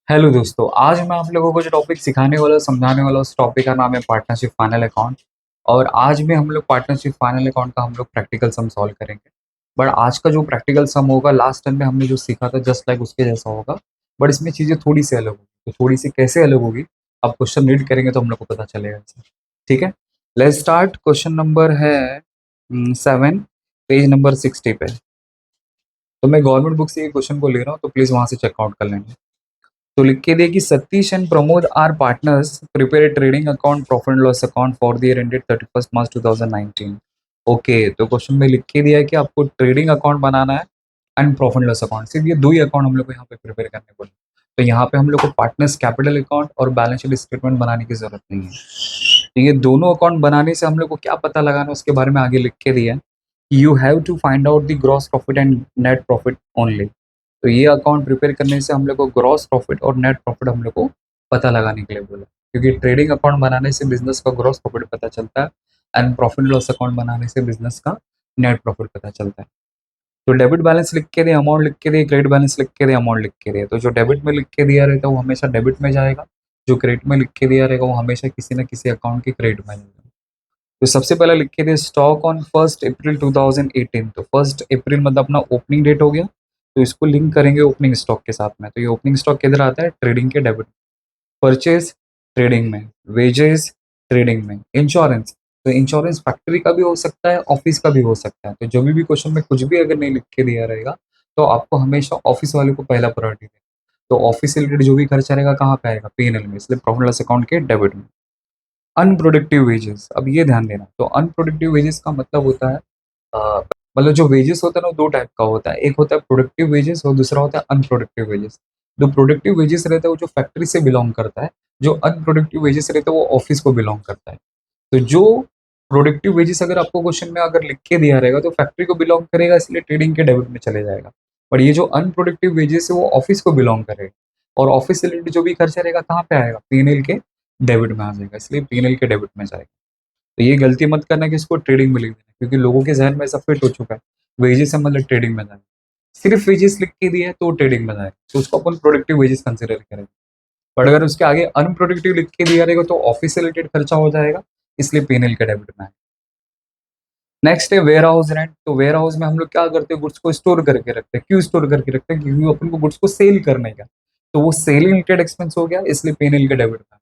Hello दोस्तों, आज मैं आप लोगों को जो टॉपिक सिखाने वाला समझाने वाला उस टॉपिक का नाम है पार्टनरशिप फाइनल अकाउंट। और आज भी हम लोग पार्टनरशिप फाइनल अकाउंट का हम लोग प्रैक्टिकल सम सॉल्व करेंगे। बट आज का जो प्रैक्टिकल सम होगा लास्ट टाइम में हमने जो सीखा था जस्ट लाइक उसके जैसा होगा। बट इसमें चीज़ें थोड़ी सी अलग होगी, तो थोड़ी सी कैसे अलग होगी आप क्वेश्चन रीड करेंगे तो हम लोग को पता चलेगा इससे। ठीक है, लेट्स स्टार्ट। क्वेश्चन नंबर है 7, पेज नंबर 60 पे। तो मैं गवर्नमेंट बुक से ये क्वेश्चन को ले रहा हूँ, तो प्लीज़ वहाँ से चेकआउट कर लेंगे। तो लिख के दिए कि Satish and Pramod are partners prepare a trading account profit and loss account for the year ended 31 March 2019। Okay, तो क्वेश्चन में लिख के दिया है कि आपको ट्रेडिंग अकाउंट बनाना है and profit and loss account. सिर्फ ये दो ही अकाउंट हम लोग को यहाँ पे प्रिपेयर करने बोले। तो यहाँ पे हम लोग को पार्टनर्स कैपिटल अकाउंट और बैलेंस शीट स्टेटमेंट बनाने की जरूरत नहीं है। तो ये दोनों अकाउंट बनाने से हम लोग को क्या पता लगाना है उसके बारे में आगे लिख के दिया है। You have to find out the gross profit and net profit only. तो ये अकाउंट प्रिपेयर करने से हम लोग को ग्रॉस प्रॉफिट और नेट प्रॉफिट हम लोग को पता लगाने के लिए बोला, क्योंकि ट्रेडिंग अकाउंट बनाने से बिजनेस का ग्रॉस प्रॉफिट पता चलता है एंड प्रॉफिट लॉस अकाउंट बनाने से बिजनेस का नेट प्रॉफिट पता चलता है। तो डेबिट बैलेंस लिख के दे, अमाउंट लिख के दे, क्रेडिट बैलेंस लिख के दे, अमाउंट लिख के दे। तो जो डेबिट में लिख के दिया रहता है वो हमेशा डेबिट में जाएगा, जो क्रेडिट में लिख के दिया रहेगा वो हमेशा किसी न किसी अकाउंट के क्रेडिट में जाएगा। तो सबसे पहले लिख के दिया स्टॉक ऑन 1 अप्रैल 2018। तो 1 अप्रैल मतलब अपना ओपनिंग डेट हो गया, तो इसको लिंक करेंगे ओपनिंग स्टॉक के साथ में। तो ये ओपनिंग स्टॉक किधर आता है? ट्रेडिंग के डेबिट। परचेज ट्रेडिंग में, वेजेस ट्रेडिंग में, इंश्योरेंस। तो इंश्योरेंस फैक्ट्री का भी हो सकता है, ऑफिस का भी हो सकता है। तो जो भी क्वेश्चन में कुछ भी अगर नहीं लिख के दिया रहेगा तो आपको हमेशा ऑफिस वाले को पहला प्रायोरिटी देना। तो ऑफिस से रिलेटेड जो भी खर्चा रहेगा कहाँ पे आएगा? पीएनएल में, इसलिए प्रॉफिट लॉस अकाउंट के डेबिट में। अनप्रोडक्टिव वेजेस, अब ये ध्यान देना। तो अनप्रोडक्टिव वेजेस का मतलब होता है मतलब जो वेजेस होता है ना वो दो टाइप का होता है। एक होता है प्रोडक्टिव वेजेस और दूसरा होता है अनप्रोडक्टिव वेजेस। जो प्रोडक्टिव वेजेस रहता है वो जो फैक्ट्री से बिलोंग करता है, जो अनप्रोडक्टिव वेजेस रहता है वो ऑफिस को बिलोंग करता है। तो जो प्रोडक्टिव वेजेस अगर आपको क्वेश्चन में अगर लिख के दिया रहेगा तो फैक्ट्री को बिलोंग करेगा, इसलिए ट्रेडिंग के डेबिट में चले जाएगा। पर ये जो अनप्रोडक्टिव वेजेस है वो ऑफिस को बिलोंग करेगा, और ऑफिस से रिलेटेड जो भी खर्चा रहेगा कहाँ पे आएगा? पीएनएल के डेबिट में आ जाएगा, इसलिए पीएनएल के डेबिट में जाएगा। तो ये गलती मत करना कि इसको ट्रेडिंग में लिख देना, क्योंकि लोगों के जहन में ऐसा फिट हो चुका है वेजेस है मतलब ट्रेडिंग में जाएगा। सिर्फ वेजेस लिख के दिया है तो ट्रेडिंग में जाएगा, तो उसको अपन प्रोडक्टिव वेजेस कंसिडर करेंगे। बट अगर उसके आगे अनप्रोडक्टिव लिख के दिया रहेगा तो ऑफिस से रिलेटेड खर्चा हो जाएगा, इसलिए पीएनएल के डेबिट में आएगा। नेक्स्ट है वेयर हाउस रेंट। तो वेयर हाउस में हम लोग क्या करते हैं? गुड्स को स्टोर करके रखते हैं। क्यों स्टोर करके रखते हैं? क्योंकि अपन को गुड्स को सेल करने का। तो वो सेलिंग रिलेटेड एक्सपेंस हो गया, इसलिए पीएनएल के डेबिट में।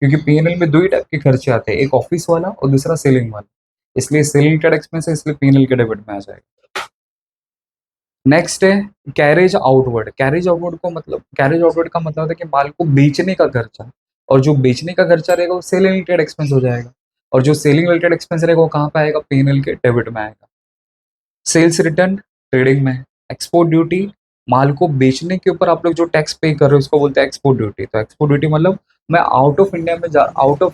क्योंकि पीएनएल में दो ही टाइप के खर्चे आते हैं, एक ऑफिस वाला और दूसरा सेलिंग वाला। इसलिए सेलिंग रिलेटेड एक्सपेंस है, इसलिए पीएनएल के डेबिट में आ जाएगा। नेक्स्ट है कैरेज आउटवर्ड। कैरेज आउटवर्ड को मतलब, कैरेज आउटवर्ड का मतलब होता है कि माल को बेचने का खर्चा, और जो बेचने का खर्चा रहेगा वो सेलिंग रिलेटेड एक्सपेंस हो जाएगा, और जो सेलिंग रिलेटेड एक्सपेंस रहेगा वो कहाँ पे आएगा? पीएनएल के डेबिट में आएगा। सेल्स रिटर्न ट्रेडिंग में। एक्सपोर्ट ड्यूटी, माल को बेचने के ऊपर आप लोग जो टैक्स पे कर रहे हो उसको बोलते हैं एक्सपोर्ट ड्यूटी। तो एक्सपोर्ट ड्यूटी मतलब मैं आउट ऑफ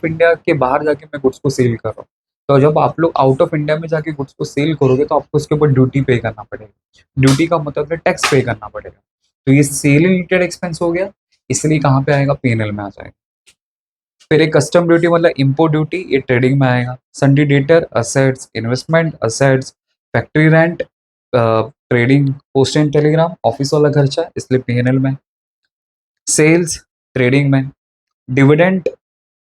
इंडिया के बाहर जाके मैं गुड्स को सेल कर रहा हूँ। तो जब आप लोग आउट ऑफ इंडिया में जाके गुड्स को सेल करोगे तो आपको उसके ऊपर ड्यूटी पे करना पड़ेगा। ड्यूटी का मतलब है टैक्स पे करना पड़ेगा। तो ये सेल रिलेटेड एक्सपेंस हो गया, इसलिए कहाँ पे आएगा? पीएनएल में आ जाएगा। फिर एक कस्टम ड्यूटी मतलब इम्पोर्ट ड्यूटी, ये ट्रेडिंग में आएगा। Sundry debtor assets, investment assets, factory rent, trading, post and telegram, office वाला खर्चा, इसलिए पीएनएल में। सेल्स ट्रेडिंग में। डिविडेंड,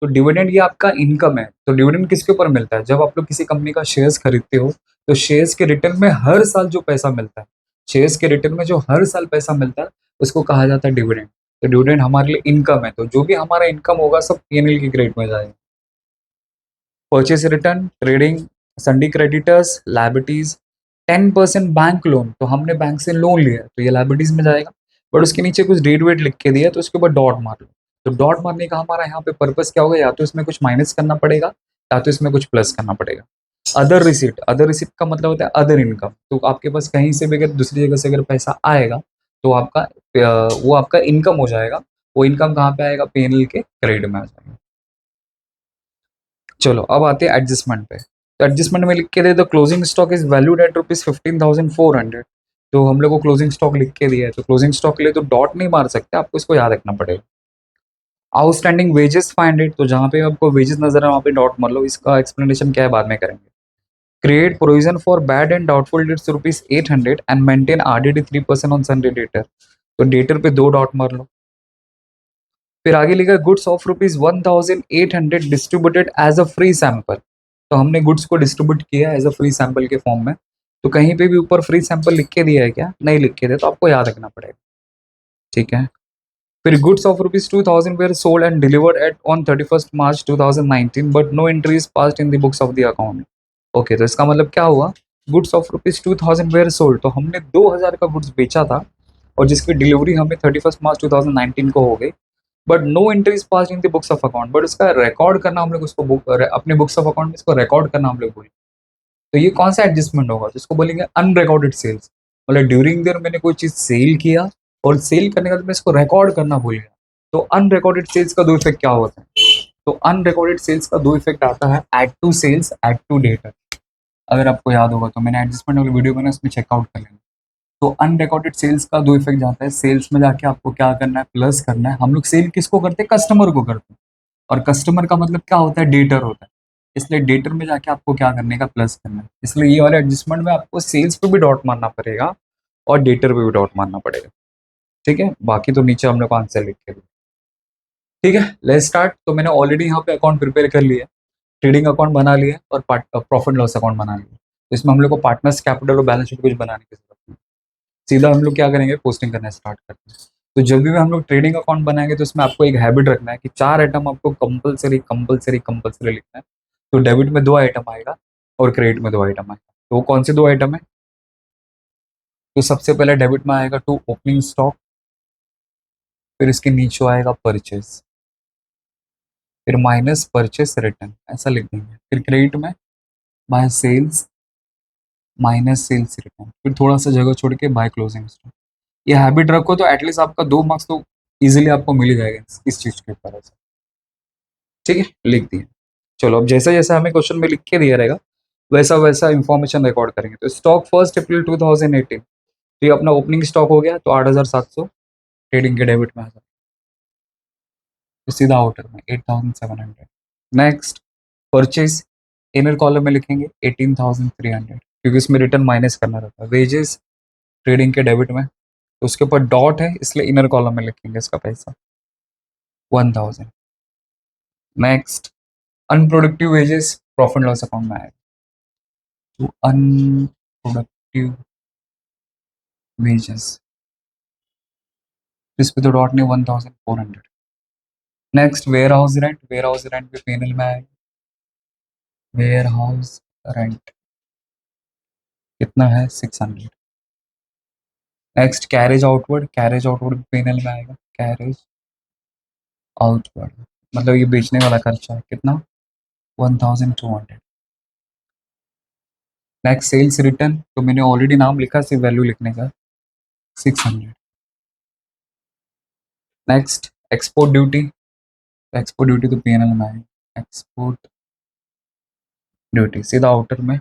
तो डिविडेंड ये आपका इनकम है। तो डिविडेंड किसके ऊपर मिलता है? जब आप लोग किसी कंपनी का शेयर्स खरीदते हो तो शेयर्स के रिटर्न में हर साल जो पैसा मिलता है, शेयर्स के रिटर्न में जो हर साल पैसा मिलता है उसको कहा जाता है डिविडेंड। तो डिविडेंड हमारे लिए इनकम है, तो जो भी हमारा इनकम होगा सब पीएनएल की क्रेडिट में जाएगा। Purchase return trading, sundry creditors, liabilities, 10% bank loan. तो हमने बैंक से लोन लिया तो ये लाइबिलिटीज में जाएगा, बट उसके नीचे कुछ डेट वेट लिख के दिया तो उसके ऊपर डॉट मार लो। तो डॉट मारने का हमारा यहाँ पे पर्पस क्या होगा? या तो इसमें कुछ माइनस करना पड़ेगा या तो इसमें कुछ प्लस करना पड़ेगा। अदर रिसिप्ट, अदर रिसिप्ट का मतलब होता है अदर इनकम। तो आपके पास कहीं से भी अगर दूसरी जगह से अगर पैसा आएगा तो आपका वो आपका इनकम हो जाएगा। वो इनकम कहाँ पे आएगा? पीएनएल के क्रेडिट में आ जाएगा। चलो अब आते हैं एडजस्टमेंट पे। तो एडजस्टमेंट में लिख के दे, the closing stock is valued at ₹15,400। तो हम लोग को क्लोजिंग स्टॉक लिख के दिया है, तो क्लोजिंग स्टॉक के लिए तो डॉट नहीं मार सकते, आपको इसको याद रखना पड़ेगा। आउटस्टैंडिंग वेजेस 500, तो जहाँ पे आपको वेजेस नजर है वहाँ पे डॉट मार लो। इसका एक्सप्लेनेशन क्या है बाद में करेंगे। Create provision for bad and doubtful debts ₹800 and maintain RDD 3% on sundry debtor. तो डेटर पे दो डॉट मार लो। फिर आगे लिखा goods of ₹1800 distributed as a free sample. तो हमने गुड्स को डिस्ट्रीब्यूट किया एज अ फ्री सैंपल के फॉर्म में। तो कहीं पे भी ऊपर फ्री सैंपल लिख के दिया है क्या? नहीं लिख के दिया, तो आपको याद रखना पड़ेगा। ठीक है। फिर goods of ₹2000 were sold and delivered at on 31st March 2019 but no entries passed in the books of the account। Okay, तो इसका मतलब क्या हुआ? गुड्स ऑफ ₹2000 were sold, तो हमने 2000 का गुड्स बेचा था और जिसकी डिलीवरी हमें 31st March 2019 को हो गई, but no entries pass in the books of account. But उसका रिकॉर्ड करना हम लोग उसको अपने बुक्स ऑफ अकाउंट में इसको रिकॉर्ड करना हम लोग भूल। तो ये कौन सा एडजस्टमेंट होगा? जिसको बोलेंगे अनरिकॉर्डेड सेल्स। मतलब ड्यूरिंग ईयर मैंने कोई चीज सेल किया और सेल करने के बाद मैं इसको रिकॉर्ड करना भूल गया। तो अनरिकॉर्डेड सेल्स का दो इफेक्ट क्या होता है? तो अनरिकॉर्डेड सेल्स का दो इफेक्ट आता है, add to sales, add to data. अगर आपको याद होगा तो मैंने एडजस्टमेंट वाली वीडियो में ना इसमें चेकआउट कर लेना। तो अनरिकॉर्डेड सेल्स का दो इफेक्ट जाता है, सेल्स में जाके आपको क्या करना है? प्लस करना है। हम लोग सेल किसको करते हैं? कस्टमर को करते हैं। और कस्टमर का मतलब क्या होता है? डेटर होता है। इसलिए डेटर में जाके आपको क्या करने का? प्लस करना है। इसलिए ये वाले एडजस्टमेंट में आपको सेल्स पे भी डॉट मारना पड़ेगा और डेटर पे भी डॉट मारना पड़ेगा। ठीक है, बाकी तो नीचे हम लोग आंसर लिख के। ठीक है, लेट्स स्टार्ट। तो मैंने ऑलरेडी यहाँ पे अकाउंट प्रिपेयर कर लिया, ट्रेडिंग अकाउंट बना लिया और प्रॉफिट लॉस अकाउंट बना लिया। तो इसमें हम लोग को पार्टनर्स कैपिटल और बैलेंस शीट कुछ बनाने की जरूरत नहीं। सीधा हम लोग क्या करेंगे? पोस्टिंग करना स्टार्ट करते हैं। तो जब भी हम लोग ट्रेडिंग अकाउंट बनाएंगे तो इसमें आपको एक हैबिट रखना है कि 4 आइटम आपको कंपलसरी कंपलसरी कंपलसरी लिखना है। तो डेबिट में 2 आइटम आएगा और क्रेडिट में 2 आइटम आएगा। तो वो कौन से 2 आइटम है? तो सबसे पहले डेबिट में आएगा टू ओपनिंग स्टॉक, फिर इसके नीचे आएगा परचेज, फिर माइनस परचेस रिटर्न, ऐसा लिख देंगे। फिर क्रेडिट में by sales minus sales return, फिर थोड़ा सा जगह छोड़ के बाय क्लोजिंग स्टॉक। ये हैबिट रखो तो एटलीस्ट आपका 2 मार्क्स तो इजीली आपको मिल ही जाएगा इस चीज के ऊपर ऐसा। ठीक है, लिख दिए। चलो, अब जैसा जैसा हमें क्वेश्चन में लिख के दिया रहेगा वैसा वैसा इंफॉर्मेशन रिकॉर्ड करेंगे। तो स्टॉक 1 अप्रैल 2018, तो ये अपना ओपनिंग स्टॉक हो गया, तो 8700 ट्रेडिंग के डेबिट में आ जाए, तो सीधा आउटर में 8700। नेक्स्ट परचेज, इनर कॉलम में लिखेंगे 18300, क्योंकि इसमें रिटर्न माइनस करना रहता है। वेजेस ट्रेडिंग के डेबिट में, तो उसके ऊपर डॉट है इसलिए इनर कॉलम में लिखेंगे इसका पैसा 1000। Next unproductive wages profit loss account में आएगा। तो अनप्रोडक्टिव वेजेस, इस पे तो डॉट नहीं, 1400। नेक्स्ट वेयर हाउस रेंट भी पेनल में आएगा। वेयर हाउस रेंट कितना है? 600। नेक्स्ट कैरेज आउटवर्ड पेनल में आएगा। कैरेज आउटवर्ड मतलब ये बेचने वाला खर्चा है, कितना? 1200। नेक्स्ट सेल्स रिटर्न, तो मैंने ऑलरेडी नाम लिखा, सिर्फ वैल्यू लिखने का, 600। Next export duty, export duty तो पीएनएल में आएगा। एक्सपोर्ट ड्यूटी सीधा आउटर में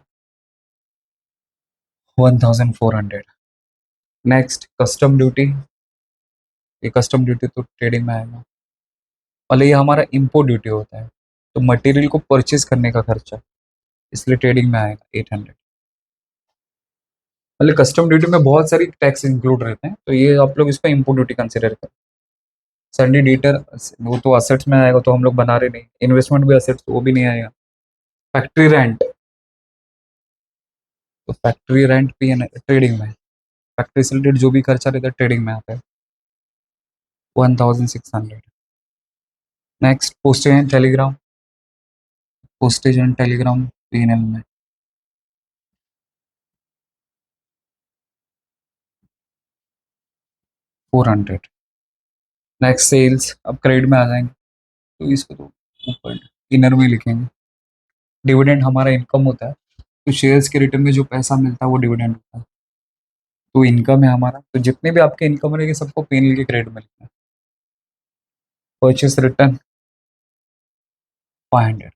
1400। नेक्स्ट कस्टम ड्यूटी, ये कस्टम ड्यूटी तो ट्रेडिंग में आएगा, मतलब ये हमारा इम्पोर्ट ड्यूटी होता है, तो मटेरियल को परचेज करने का खर्चा, इसलिए ट्रेडिंग में आएगा 800। मतलब कस्टम ड्यूटी में बहुत सारी टैक्स इंक्लूड रहते हैं, तो ये आप लोग इसको इम्पोर्ट ड्यूटी कंसिडर करें। सैंडी डीटर वो तो असेट्स में आएगा, तो हम लोग बना रहे नहीं। इन्वेस्टमेंट भी असेट्स, वो भी नहीं आएगा। फैक्ट्री रेंट, तो फैक्ट्री रेंट भी है ट्रेडिंग में। फैक्ट्री से रिलेटेड जो भी खर्चा रहता है ट्रेडिंग में आता है, 1600। Next postage and Telegram, postage and Telegram PNL में 400। नेक्स्ट सेल्स, अब क्रेडिट में आ जाएंगे, तो इसको तो ऊपर इनर में लिखेंगे। डिविडेंड हमारा इनकम होता है, तो शेयर्स के रिटर्न में जो पैसा मिलता है वो डिविडेंड होता है, तो इनकम है हमारा। तो जितने भी आपके इनकम रहेंगे सबको पीएनएल के क्रेडिट में लिखना है। Purchase return 500।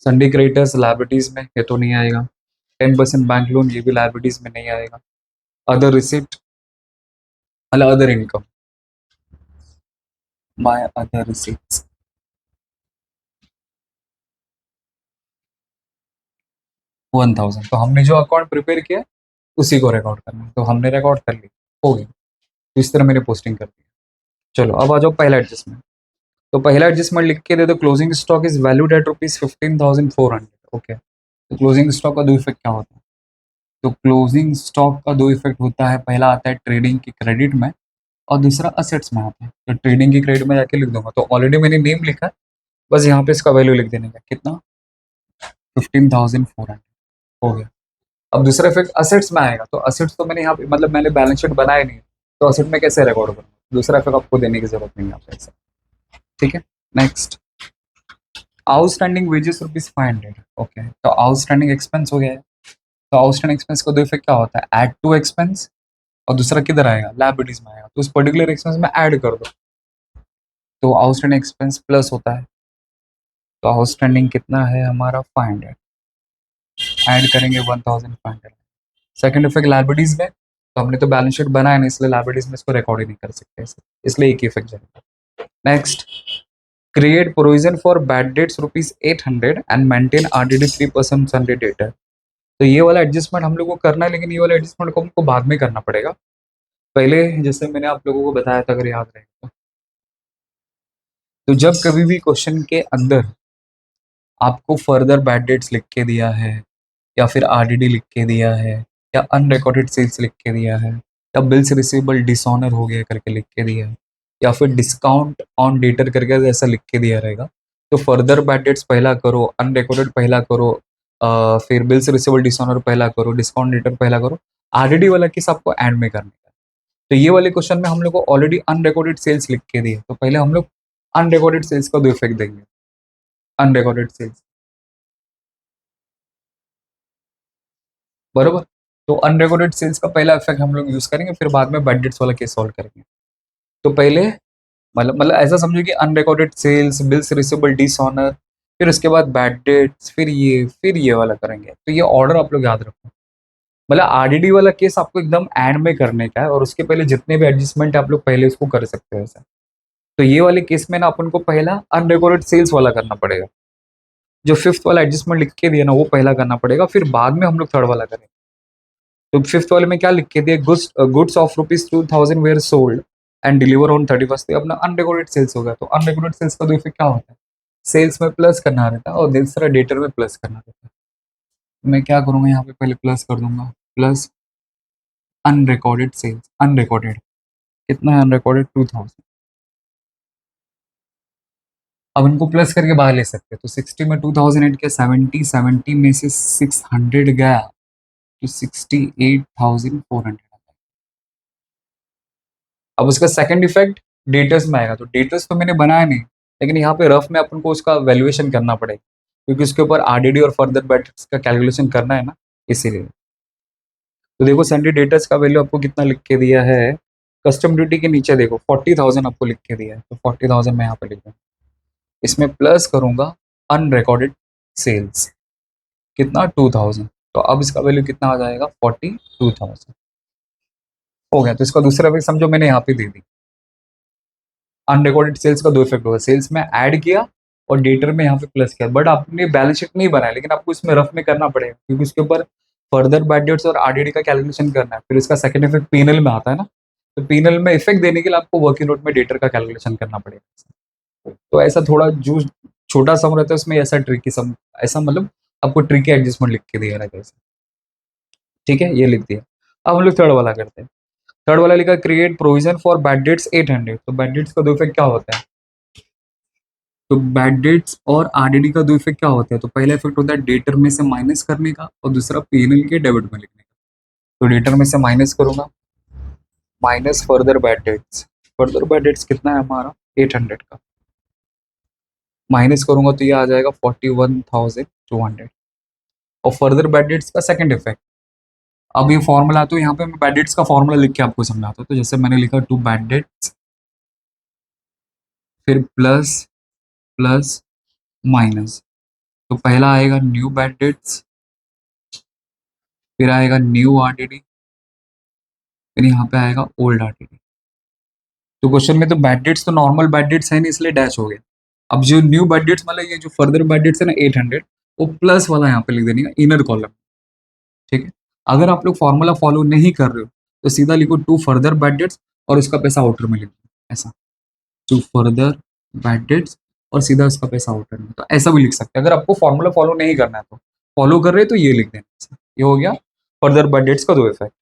Sunday creditors liabilities में, ये तो नहीं आएगा। 10% बैंक लोन, ये भी लायबिलिटीज में नहीं आएगा। अदर रिसिप्ट मतलब other income, my other receipts 1000। तो हमने जो अकाउंट प्रिपेयर किया उसी को रिकॉर्ड करना है, तो हमने रिकॉर्ड कर लिया, हो गई। तो इस तरह मैंने पोस्टिंग कर दी। चलो अब आ जाओ पहला एडजस्टमेंट। तो पहला एडजस्टमेंट लिख के दे दो, closing stock is valued at ₹15,400। Okay, तो क्लोजिंग स्टॉक का दो इफेक्ट क्या होता है? तो क्लोजिंग स्टॉक का दो इफेक्ट होता है, पहला आता है ट्रेडिंग की क्रेडिट में और दूसरा असेट्स में आता है। तो ट्रेडिंग की क्रेडिट में जाके लिख दूंगा, तो ऑलरेडी मैंने नेम लिखा है, बस यहाँ पे इसका वैल्यू लिख देने का, कितना 15,400 हो गया। अब दूसरा इफेक्ट असेट्स में आएगा, तो असेट्स तो मैंने यहाँ पे मतलब मैंने बैलेंस शीट बनाया नहीं, तो असेट में कैसे रिकॉर्ड करूँगा? दूसरा इफेक्ट आपको देने की जरूरत नहीं है यहाँ पे। ठीक है, नेक्स्ट आउटस्टैंडिंग वेजेस ₹500। ओके, तो आउटस्टैंडिंग एक्सपेंस हो गया है। तो आउटस्टैंडिंग एक्सपेंस का दो इफेक्ट क्या होता है? ऐड टू एक्सपेंस, और दूसरा किधर आएगा? लायबिलिटीज में आएगा, तो उस पर्टिकुलर एक्सपेंस में ऐड कर दो, तो आउटस्टैंडिंग एक्सपेंस प्लस होता है। तो आउटस्टैंडिंग कितना है हमारा? 500, ऐड करेंगे 1500। सेकंड इफेक्ट लायबिलिटीज में, तो हमने तो बैलेंस शीट बनाया नहीं, इसलिए लायबिलिटीज में इसको रिकॉर्ड ही नहीं कर सकते, इसलिए एक ही इफेक्ट जाएगा। Next, create provision for bad debts ₹800 and maintain RDD 3% Sunday debtor. तो ये वाला एडजस्टमेंट हम लोग को करना है, लेकिन ये वाला एडजस्टमेंट को हमको बाद में करना पड़ेगा। पहले जैसे मैंने आप लोगों को बताया था, अगर याद रहेगा, तो जब कभी भी क्वेश्चन के अंदर आपको फर्दर बैड डेट्स लिख के दिया है, या फिर RDD लिख के दिया है, या अनरिकॉर्डेड सेल्स लिख के दिया है, या बिल्स रिसीवेबल डिसऑनर हो गया करके लिख के दिया है, या फिर डिस्काउंट ऑन डेटर करके ऐसा लिख के दिया रहेगा, तो फर्दर बैड डेट्स पहला करो, अनरिकॉर्डेड पहला करो, फिर बिल्स रिसीवेबल डिसऑनर पहला करो, डिस्काउंट डेटर पहला करो, RDD वाला केस आपको एंड में करना है। तो ये वाले क्वेश्चन में हम लोग को ऑलरेडी अनरिकॉर्डेड सेल्स लिख के दिए, तो पहले हम लोग अनरिकॉर्डेड सेल्स का दो इफेक्ट देंगे। अनरिकॉर्डेड सेल्स, बरोबर। तो अनरिकॉर्डेड सेल्स का पहला इफेक्ट हम लोग यूज करेंगे, फिर बाद में बैड डेट्स वाला केस सॉल्व करेंगे। तो पहले मतलब ऐसा समझो कि unrecorded sales, bills receivable dishonour, फिर उसके बाद बैड डेट्स, फिर ये वाला करेंगे। तो ये ऑर्डर आप लोग याद रखो, मतलब RDD वाला केस आपको एकदम एंड में करने का है, और उसके पहले जितने भी एडजस्टमेंट आप लोग पहले उसको कर सकते हो ऐसा। तो ये वाले केस में ना अपन को पहला अनरिकॉर्डेड सेल्स वाला करना पड़ेगा, जो फिफ्थ वाला एडजस्टमेंट लिख के दिया ना वो पहला करना पड़ेगा, फिर बाद में हम लोग थर्ड वाला करेंगे। तो फिफ्थ वाले में क्या लिख के दिया? Goods of ₹2,000 were sold and deliver on 31st। अपना अनरिकॉर्डेड सेल्स होगा, तो अनरिकॉर्डेड सेल्स का दो इफेक्ट क्या होता है? सेल्स में प्लस करना रहता है और दूसरा डेटर में प्लस करना रहता है। मैं क्या करूंगा यहाँ पे? पहले प्लस कर दूंगा, प्लस अनरिकॉर्डेड सेल्स। अनरिकॉर्डेड कितना है? अनरिकॉर्डेड 2000। अब इनको प्लस करके बाहर ले सकते हैं, तो 60 में 2000 ऐड किया, 70 में से 600 गया, तो 68,400। अब उसका सेकंड इफेक्ट डेटर्स में आएगा, तो डेटर्स तो मैंने बनाया नहीं, लेकिन यहाँ पे रफ में अपन को उसका वैल्यूएशन करना पड़ेगा, क्योंकि उसके ऊपर RDD और फर्दर बैलेंस का कैलकुलेशन करना है ना, इसीलिए। तो देखो सैंडी डेटर्स का वैल्यू आपको कितना लिख के दिया है? कस्टम ड्यूटी के नीचे देखो 40,000 आपको लिख के दिया है, तो 40,000 मैं यहाँ पे लिख दूँ, इसमें प्लस करूंगा अनरिकॉर्डेड सेल्स, कितना? 2000। तो अब इसका वैल्यू कितना आ जाएगा? 42,000 हो गया। तो इसका दूसरा इफेक्ट समझो मैंने यहाँ पे दे दी, अनरिकॉर्डेड सेल्स का दो इफेक्ट होगा, सेल्स में ऐड किया और डेटर में यहाँ पे प्लस किया, बट आपने बैलेंस शीट नहीं बनाया, लेकिन आपको इसमें रफ में करना पड़ेगा, क्योंकि उसके ऊपर फर्दर बैड डेट्स और RDD का कैलकुलेशन करना है। फिर इसका सेकंड इफेक्ट पीएनएल में आता है ना, तो पीएनएल में इफेक्ट देने के लिए आपको वर्किंग नोट में डेटर का कैलकुलेशन करना पड़ेगा। तो ऐसा थोड़ा जो छोटा सम रहता है उसमें ऐसा ट्रिकी सम, ऐसा मतलब आपको ट्रिकी एडजस्टमेंट लिख के दिया रहेगा ऐसा। ठीक है, ये लिख दिया। अब हम लोग थर्ड वाला करते हैं। थर्ड वाला लिखा create provision for bad debts 800। तो बैड डेट्स का दो इफेक्ट क्या होता है? तो बैड डेट्स और RDD का दो इफेक्ट क्या होता है? तो पहला इफेक्ट होता है डेटर में से माइनस करने का, और दूसरा पीएनएल के डेबिट में लिखने का। तो डेटर में से माइनस करूंगा, minus further bad debts. Further bad debts कितना है हमारा? 800 का, माइनस करूंगा तो ये आ जाएगा 41,200। और फर्दर बैड डेट्स का सेकंड इफेक्ट, अब ये फॉर्मूला, तो यहाँ पे मैं बैड डेट्स का फॉर्मूला लिख के आपको समझाता हूँ। तो जैसे मैंने लिखा टू बैड डेट्स, फिर प्लस प्लस माइनस। तो पहला आएगा न्यू बैड डेट्स, फिर आएगा न्यू RDD, फिर यहाँ पे आएगा ओल्ड RDD। तो क्वेश्चन में तो बैड डेट्स तो नॉर्मल बैड डेट्स है नहीं, इसलिए डैश हो गया। अब जो न्यू बैड डेट्स मतलब ये जो फर्दर बैड डेट्स है ना 800, वो प्लस वाला यहाँ पे लिख देने का इनर कॉलम। ठीक है, अगर आप लोग फॉर्मूला फॉलो नहीं कर रहे हो तो सीधा लिखो टू फर्दर बैड डेट्स और उसका पैसा आउटर में लिख दो, ऐसा। टू फर्दर बैड डेट्स, और सीधा उसका पैसा आउट करना। तो ऐसा भी लिख सकते हैं, अगर आपको फॉर्मूला फॉलो नहीं करना है तो। फॉलो कर रहे हैं तो ये लिख देना। ये हो गया फर्दर बैड डेट्स का दो इफेक्ट।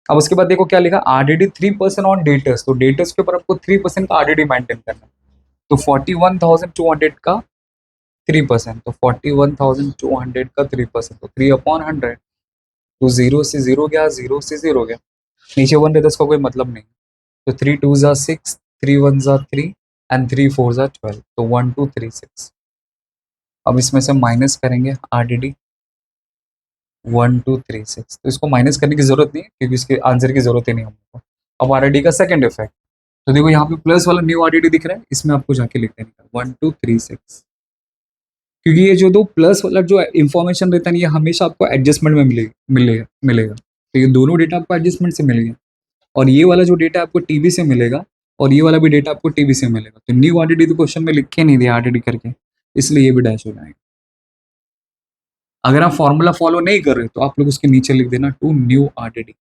अब उसके बाद देखो क्या लिखा, आरडीडी 3% ऑन डेटर्स, तो डेटर्स के ऊपर आपको 3% का आरडीडी मेंटेन करना है। तो 41,200 का 3%, तो 41,200 का 3%, तो 3/100, तो जीरो से जीरो गया, जीरो से जीरो गया, नीचे वन रहता उसका कोई मतलब नहीं। तो 3 2 ज़ा 6, 3 1 ज़ा 3 एंड 3 4 ज़ा 12, तो 1236। अब इसमें से माइनस करेंगे आरडीडी 1236, तो इसको माइनस करने की जरूरत नहीं है क्योंकि इसके आंसर की जरूरत ही नहीं है हमको। अब आरडीडी का सेकंड इफेक्ट, तो देखो यहाँ पे प्लस वाला न्यू आरडीडी दिख रहा है, इसमें आपको जाके लिख देना 1236, क्योंकि ये जो दो प्लस वाला जो इन्फॉर्मेशन रहता है ये हमेशा आपको एडजस्टमेंट में मिलेगा। तो ये दोनों डेटा आपको एडजस्टमेंट से मिलेगा, और ये वाला जो डेटा आपको टीबी से मिलेगा, और ये वाला भी डेटा आपको टीबी से मिलेगा। तो न्यू आरडीडी तो क्वेश्चन में लिखे नहीं दिया आरडीडी करके, इसलिए ये भी डैश हो जाएगा। अगर आप फॉर्मूला फॉलो नहीं कर रहे तो आप लोग उसके नीचे लिख देना टू न्यू आरडीडी,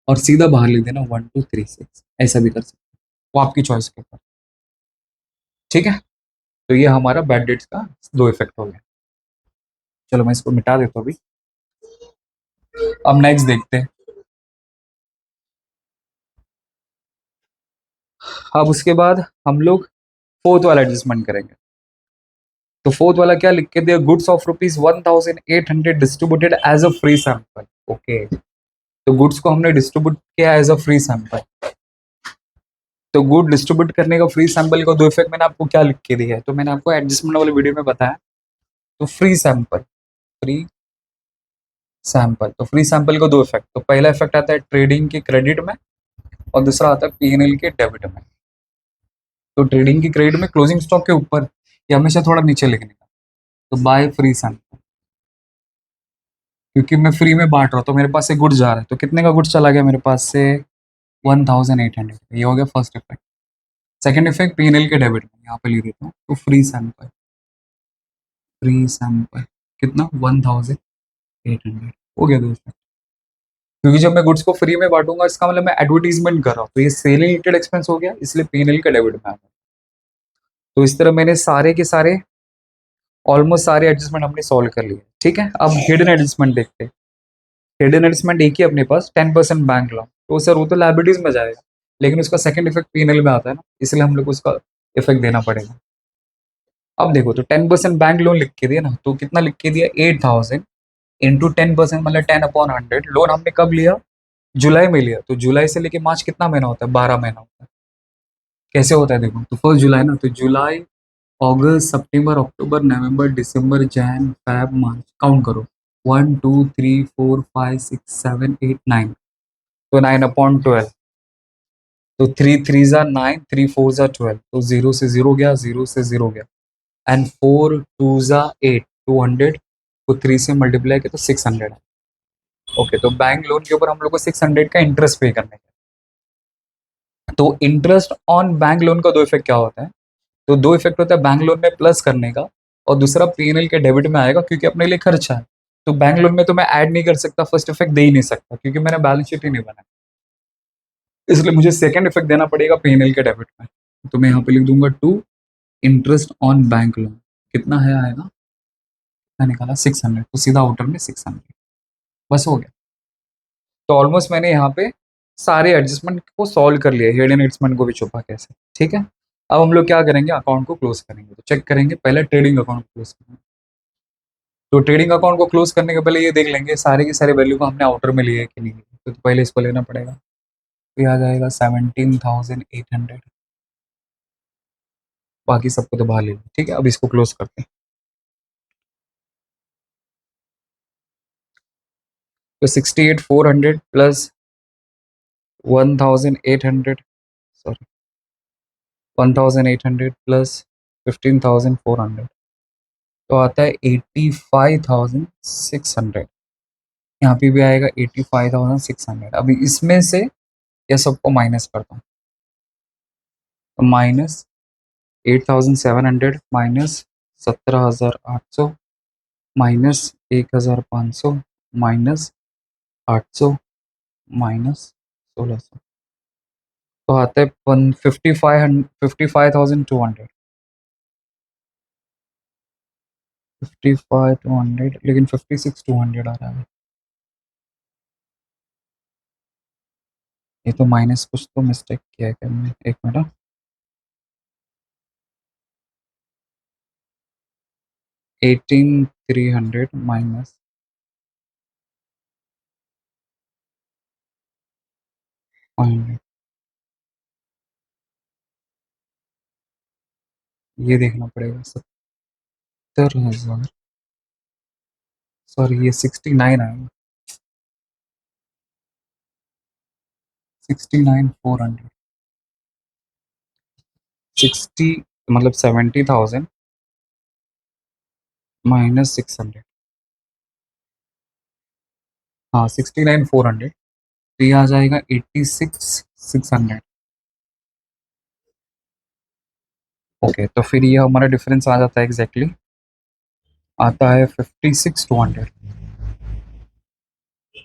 और सीधा बाहर लिख देना 1236, ऐसा भी कर सकते हैं, वो आपकी चॉइस के ऊपर। ठीक है, तो ये हमारा बैड डेट्स का दो इफेक्ट हो गया। चलो मैं इसको मिटा देता हूँ अभी। अब नेक्स्ट देखते हैं। अब उसके बाद हम लोग फोर्थ वाला एडजस्टमेंट करेंगे। तो फोर्थ वाला क्या लिख के दिया, goods of ₹1,800 distributed as a free sample. Okay, तो गुड्स को हमने डिस्ट्रीब्यूट किया एज अ फ्री सैंपल। तो गुड डिस्ट्रीब्यूट करने का फ्री सैंपल का दो इफेक्ट मैंने आपको क्या लिख के दिया है, तो मैंने आपको एडजस्टमेंट वाले वीडियो में बताया। तो फ्री सैंपल, फ्री सैंपल, तो फ्री सैंपल का दो इफेक्ट, तो पहला इफेक्ट आता है ट्रेडिंग के क्रेडिट में, और दूसरा आता है पीएनएल के डेबिट में। तो ट्रेडिंग की क्रेडिट में क्लोजिंग स्टॉक के ऊपर, ये हमेशा थोड़ा नीचे लिखने का। तो बाय फ्री सैंपल, क्योंकि मैं फ्री में बांट रहा हूँ तो मेरे पास से गुड्स जा रहा है, तो कितने का गुड्स चला गया मेरे पास से 1,800, ये हो गया first effect. Second effect PNL के डेबिट में, यहाँ पे लिख देता हूँ, तो फ्री सैंपल, फ्री सैंपल कितना 1,800, हो गया दो इफेक्ट। क्योंकि जब मैं गुड्स को फ्री में बांटूंगा इसका मतलब मैं एडवर्टीजमेंट कर रहा हूँ, तो ये सेल रिलेटेड एक्सपेंस हो गया, इसलिए पीएनएल का डेबिट में आ गया। तो इस तरह मैंने सारे के सारे ऑलमोस्ट सारे एडजस्टमेंट हमने सॉल्व कर लिए। ठीक है, अब हिडन एडजस्टमेंट देखते हैं। हिडन एडजस्टमेंट एक ही अपने पास 10% बैंक लोन, तो सर वो तो लाइबिलिटीज में जाएगा, लेकिन उसका सेकंड इफेक्ट पीएनएल में आता है ना, इसलिए हम लोग को उसका इफेक्ट देना पड़ेगा। अब देखो, तो 10% बैंक लोन लिख के दिया ना, तो कितना लिख के दिया 8,000 इंटू 10%, मतलब 10/100। लोन हमने कब लिया, जुलाई में लिया, तो जुलाई से लेके मार्च कितना महीना होता है, 12 महीना होता है। कैसे होता है देखो, तो फर्स्ट जुलाई ना, तो जुलाई, अगस्त, सितंबर, अक्टूबर, नवंबर, दिसंबर, जैन, फेब, मार्च, काउंट करो, 1 2 3 4 5 6 7 8 9, तो 9/12, तो 3 3 ज़ा 9, 3 4 ज़ा 12, तो जीरो से जीरो गया, जीरो से जीरो गया, एंड 4 2 ज़ा 8, 200 को 3 से मल्टीप्लाई किया तो 600 है। ओके, तो बैंक लोन के ऊपर हम लोग को 600 का इंटरेस्ट पे करने का। तो इंटरेस्ट ऑन बैंक लोन का दो इफेक्ट क्या होता है, तो दो इफेक्ट होता है बैंक लोन में प्लस करने का, और दूसरा पीएनएल के डेबिट में आएगा क्योंकि अपने लिए खर्चा है। तो बैंक लोन में तो मैं ऐड नहीं कर सकता, फर्स्ट इफेक्ट दे ही नहीं सकता क्योंकि मैंने बैलेंस शीट ही नहीं बनाया, इसलिए मुझे सेकंड इफेक्ट देना पड़ेगा पीएनएल के डेबिट में। तो मैं यहाँ पे लिख दूंगा to interest on bank loan, कितना है आएगा, मैं निकाला 600, तो सीधा आउटर में 600, बस हो गया। तो ऑलमोस्ट मैंने यहाँ पे सारे एडजस्टमेंट को सॉल्व कर लिया, हिडन एडजस्टमेंट को भी छुपा कैसे। ठीक है, अब हम लोग क्या करेंगे, अकाउंट को क्लोज करेंगे। तो चेक करेंगे पहले ट्रेडिंग अकाउंट क्लोज करेंगे। तो ट्रेडिंग अकाउंट को क्लोज करने के पहले ये देख लेंगे सारे के सारे वैल्यू को हमने आउटर में लिए है कि नहीं, तो पहले इसको लेना पड़ेगा। तो ये आ जाएगा 17,800, बाकी सबको तो बाहर ले लो। ठीक है, अब इसको क्लोज करते हैं। तो 68,400 प्लस 1,800, सॉरी 1,800 प्लस 15,400, तो आता है 85,600। यहाँ पे भी आएगा 85,600। अभी इसमें से ये सबको माइनस करता हूँ, तो minus 8,700 minus 17,800 minus 1,500 minus 800 minus 1,600। तो आते हैं 55,200, 55,200, लेकिन 56,200 आ रहा है। ये तो माइनस कुछ तो मिस्टेक किया है क्या मैंने, एक मिनट। 18,300 माइनस 500, ये देखना पड़ेगा। 70,000, सॉरी ये 69 आएगा। 69,400, 60 मतलब 70,000 माइनस 600, हाँ 69,400, तो ये आ जाएगा 86,600। ओके, तो फिर ये हमारा डिफरेंस आ जाता है एग्जैक्टली, आता है 56,200।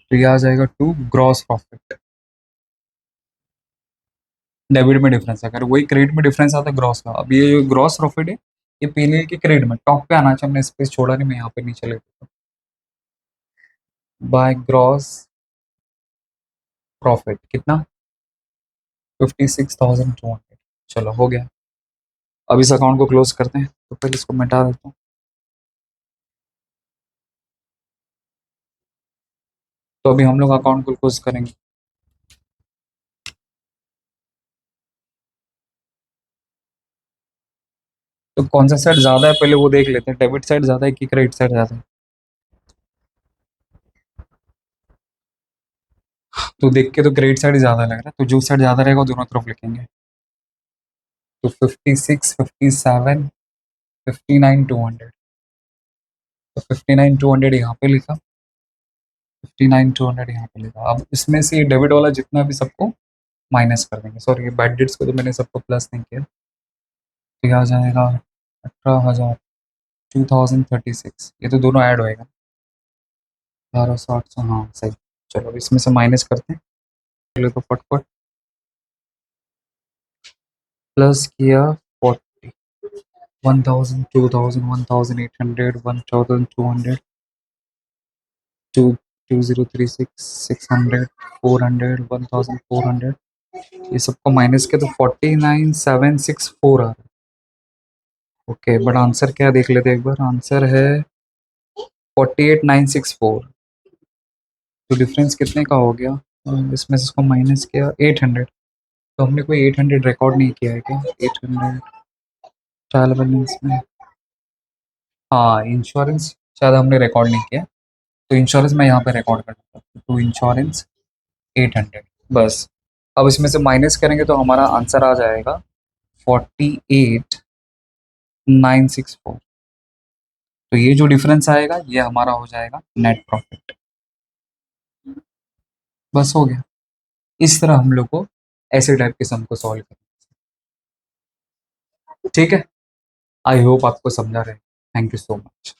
तो ये आ जाएगा टू ग्रॉस प्रॉफिट। डेबिट में डिफरेंस है, अगर वही क्रेडिट में डिफरेंस आता है ग्रॉस का। अब ये जो ग्रॉस प्रॉफिट है, ये पीएनएल के क्रेडिट में टॉप पे आना चाहिए, हमने स्पेस छोड़ा नहीं, मैं यहाँ पे नीचे लेता हूँ। बाय ग्रॉस प्रॉफिट कितना, 56,200। चलो हो गया। अब इस अकाउंट को क्लोज करते हैं, तो पहले इसको मिटा देता हूँ। तो अभी हम लोग अकाउंट को क्लोज करेंगे। तो कौन सा साइड ज्यादा है पहले वो देख लेते हैं, डेबिट साइड ज्यादा है कि क्रेडिट साइड ज्यादा है। तो देख के तो क्रेडिट साइड ही ज्यादा लग रहा है, तो जो साइड ज्यादा रहेगा वो दोनों तरफ लिखेंगे। तो 56, 57, 59,200। तो 59,200 यहाँ पे लिखा, 59,200 यहाँ पे लिखा। अब इसमें से ये डेबिट वाला जितना भी सबको माइनस कर देंगे। सॉरी, ये बैड डेट्स को तो मैंने सबको प्लस नहीं किया। तो ये आ जाएगा 18,000, 2036, ये तो दोनों ऐड होएगा। 1800, 800, हाँ सही। चलो अब इसमें से माइनस करते हैं पहले, तो फटफट प्लस किया 40, 1000, 2000, 1800, 1200, 2, 2036, 600, 400, 1400, ये सबको माइनस किया तो 49,764 आ रहा है। ओके, बट आंसर क्या है देख लेते हैं एक बार। आंसर है 48,964। तो डिफरेंस कितने का हो गया, इसमें से इसको माइनस किया 800। तो हमने कोई 800 रिकॉर्ड नहीं किया है क्या, 800 ट्रायल बैलेंस में। हाँ इंश्योरेंस शायद हमने रिकॉर्ड नहीं किया, तो इंश्योरेंस मैं यहाँ पे रिकॉर्ड कर देता हूँ। तो इंश्योरेंस 800, बस। अब इसमें से माइनस करेंगे तो हमारा आंसर आ जाएगा 48,964। तो ये जो डिफरेंस आएगा ये हमारा हो जाएगा नेट प्रॉफिट। बस हो गया। इस तरह हम लोग को ऐसे टाइप के सम को सॉल्व करना। ठीक है, आई होप आपको समझा रहे। Thank you so much.